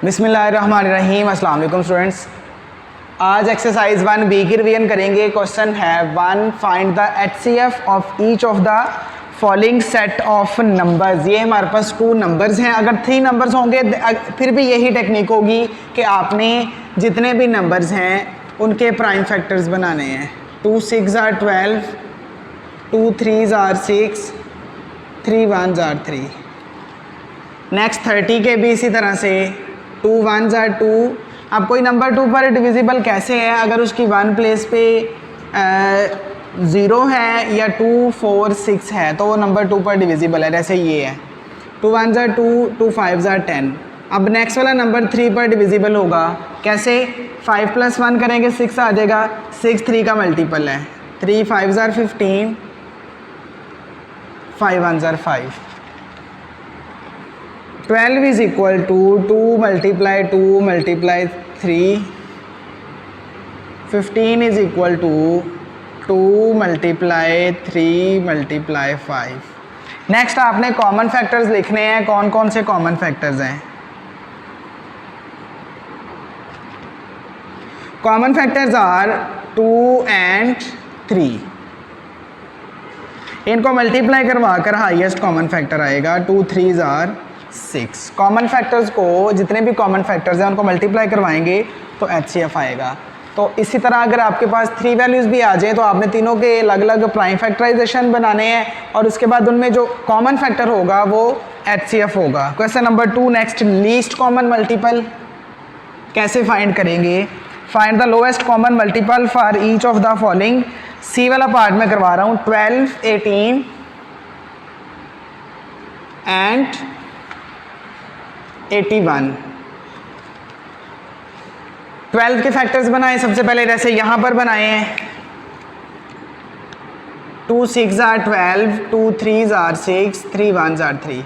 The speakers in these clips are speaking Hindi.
बिस्मिल्लाहिर्रहमानिर्रहीम। अस्सलाम वालेकुम स्टूडेंट्स। आज एक्सरसाइज 1B की रिवीजन करेंगे। क्वेश्चन है 1 find the HCF of each of the following set of numbers. ये हमारे पास 2 नंबर्स हैं। अगर 3 नंबर्स होंगे फिर भी यही टेक्निक होगी कि आपने जितने भी नंबर्स हैं उनके प्राइम फैक्टर्स बनाने हैं। 2 6 are 12, 2 3 are 6, 3 1 are 3। नेक्स्ट 30 के भी इसी तरह से 2 1 are 2। अब कोई नंबर 2 पर डिविजिबल कैसे है? अगर उसकी 1 प्लेस पे 0 है या 2 4 6 है तो वो नंबर 2 पर डिविजिबल है। जैसे ये है 2 1 are 2, 2 5 are 10। अब नेक्स्ट वाला नंबर 3 पर डिविजिबल होगा कैसे? 5 + 1 करेंगे 6 आ जाएगा। 6 3 का मल्टीपल है। 3 5 are 15, 5 1 are 5। 12 is equal to 2 multiply 2 multiply 3। 15 is equal to 2 multiply 3 multiply 5। Next आपने कॉमन फैक्टर्स लिखने हैं। कौन कौन से कॉमन फैक्टर्स हैं? Common factors are 2 and 3। इनको मल्टीप्लाई करवा कर हाईएस्ट कॉमन फैक्टर आएगा। 2 3 are 6। कॉमन फैक्टर्स को, जितने भी कॉमन फैक्टर्स हैं उनको मल्टीप्लाई करवाएंगे तो HCF आएगा। तो इसी तरह अगर आपके पास 3 वैल्यूज़ भी आ जाए तो आपने तीनों के अलग अलग प्राइम फैक्टराइजेशन बनाने हैं और उसके बाद उनमें जो कॉमन फैक्टर होगा वो HCF होगा। Question number 2 next, least common multiple कैसे फाइंड करेंगे? Find the lowest common multiple for each of the following. C वाला पार्ट में करवा रहा हूँ। 12 18 एंड 81। 12 के फैक्टर्स बनाए सबसे पहले, जैसे यहाँ पर बनाए हैं। 2 6 are 12, 2 3 are 6, 3 1 are 3।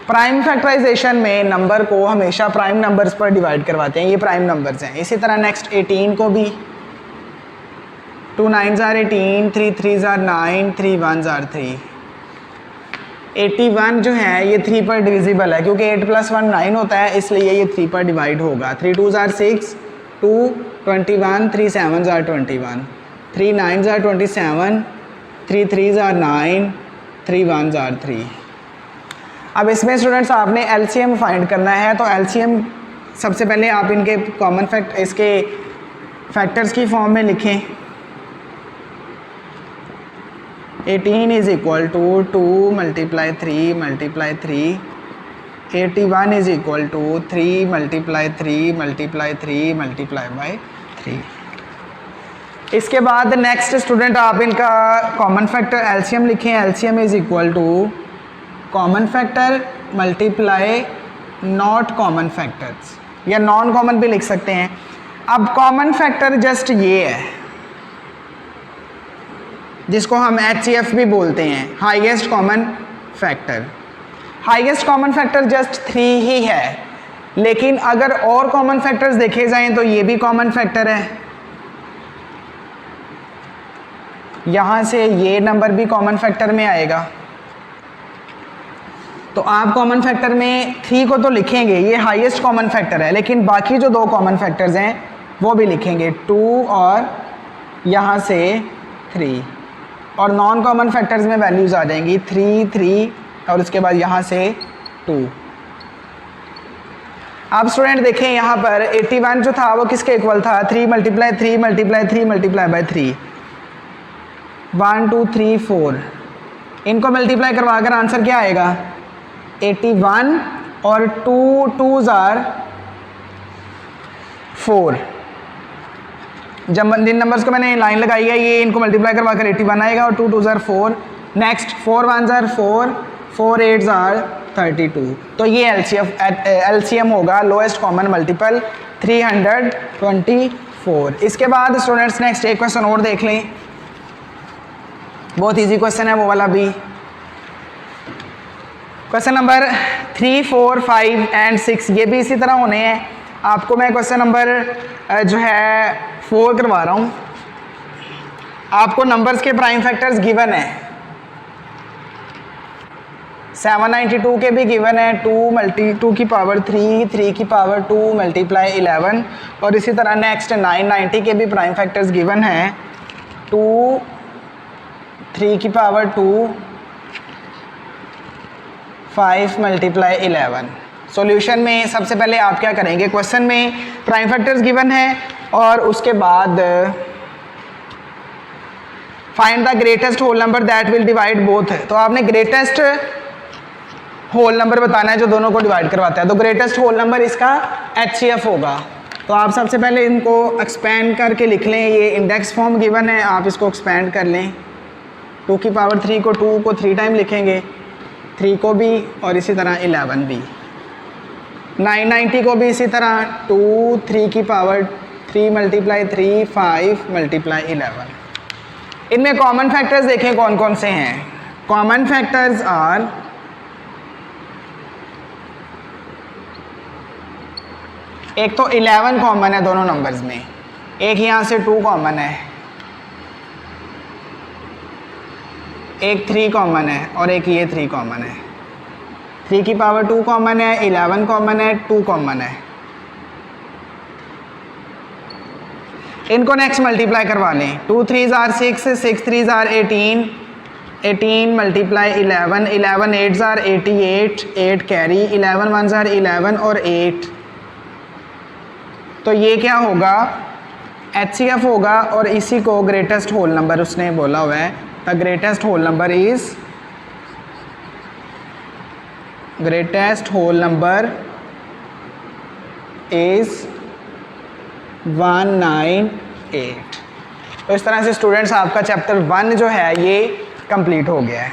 Prime factorisation में नंबर को हमेशा प्राइम नंबर्स पर डिवाइड करवाते हैं। ये प्राइम नंबर्स हैं। इसी तरह नेक्स्ट 18 को भी 2 9 are 18, 3 3 are 9, 3 1 are 3। 81 जो है ये 3 पर डिविजिबल है क्योंकि 8 + 1 9 होता है, इसलिए ये 3 पर डिवाइड होगा। 3 2 are 6, 2 21, 3 7 are 21, 3 9 are 27, 3 3 are 9, 3 1 are 3। अब इसमें स्टूडेंट्स आपने LCM फाइंड करना है। तो LCM सबसे पहले आप इनके कॉमन फैक्ट इसके फैक्टर्स की फॉर्म में लिखें। 18 is equal to 2 multiply 3 multiply 3। 81 is equal to 3 multiply 3 multiply 3 multiply by 3। इसके बाद नेक्स्ट स्टूडेंट आप इनका कॉमन फैक्टर LCM लिखें। LCM is equal to common factor multiply not common factors, या नॉन कॉमन भी लिख सकते हैं। अब कॉमन फैक्टर जस्ट ये है जिसको हम HCF भी बोलते हैं, highest common factor. Highest common factor just 3 ही है, लेकिन अगर और कॉमन फैक्टर्स देखे जाएं तो ये भी कॉमन फैक्टर है। यहाँ से ये नंबर भी कॉमन फैक्टर में आएगा। तो आप कॉमन फैक्टर में 3 को तो लिखेंगे, ये हाईएस्ट कॉमन फैक्टर है, लेकिन बाकी जो 2 कॉमन फैक्टर्स हैं वो भी लिखेंगे, 2 और यहाँ से 3। और नॉन कॉमन फैक्टर्स में वैल्यूज़ आ जाएंगी 3 3 और उसके बाद यहाँ से 2। आप स्टूडेंट देखें यहाँ पर 81 जो था वो किसके इक्वल था? 3 multiply 3 multiply 3 multiply by 3। 1 2 3 4। इनको मल्टीप्लाई करवा कर आंसर क्या आएगा? 81 और 2 2s are 4। जब जिन नंबर्स को मैंने लाइन लगाई है ये इनको मल्टीप्लाई करवा कर 81 आएगा और 2 2s are 4। Next 4 1s are 4, 4 8s are 32। तो ये LCM होगा, लोएस्ट कॉमन मल्टीपल 324। इसके बाद स्टूडेंट्स नेक्स्ट एक क्वेश्चन और देख लें। बहुत इजी क्वेश्चन है वो वाला भी। क्वेश्चन नंबर 3 4 5 एंड 6 ये भी इसी तरह होने हैं। आपको मैं क्वेश्चन नंबर जो है 4 करवा रहा हूँ। आपको नंबर्स के प्राइम फैक्टर्स गिवन है। 792 के भी गिवन है 2 की पावर 3, 3 की पावर 2 मल्टीप्लाई 11, और इसी तरह नेक्स्ट 990 के भी प्राइम फैक्टर्स गिवन हैं 2, 3 की पावर 2, 5 मल्टीप्लाई 11। सॉल्यूशन में सबसे पहले आप क्या करेंगे, क्वेश्चन में प्राइम फैक्टर्स गिवन है और उसके बाद find the greatest whole number that will divide both, तो आपने ग्रेटेस्ट होल नंबर बताना है जो दोनों को डिवाइड करवाता है। तो ग्रेटेस्ट होल नंबर इसका HCF होगा। तो आप सबसे पहले इनको एक्सपेंड करके लिख लें, ये इंडेक्स फॉर्म गिवन है, आप इसको एक्सपेंड कर लें। 2 की पावर 3 को 2 को 3 टाइम लिखेंगे, 3 को भी, और इसी तरह 11 भी। 990 को भी इसी तरह 2, 3 की पावर 3 मल्टीप्लाई 3, 5 मल्टीप्लाई 11। इनमें कॉमन फैक्टर्स देखें कौन कौन से हैं। कॉमन फैक्टर्स आर एक तो 11 कॉमन है दोनों नंबर्स में, एक यहाँ से 2 कॉमन है, एक 3 कॉमन है और एक ये 3 कॉमन है। 3 की पावर 2 कॉमन है, 11 कॉमन है, 2 कॉमन है। इनको नेक्स्ट मल्टीप्लाई करवा लें। 2 3s are 6, 6 3s are 18, 18 multiply 11, 11 8s are 88, 8 carry, 11 1s are 11 और 8। तो ये क्या होगा, HCF होगा, और इसी को ग्रेटेस्ट होल नंबर उसने बोला हुआ है। The greatest whole number is, greatest whole number is 198। तो इस तरह से स्टूडेंट्स आपका चैप्टर 1 जो है ये कंप्लीट हो गया है।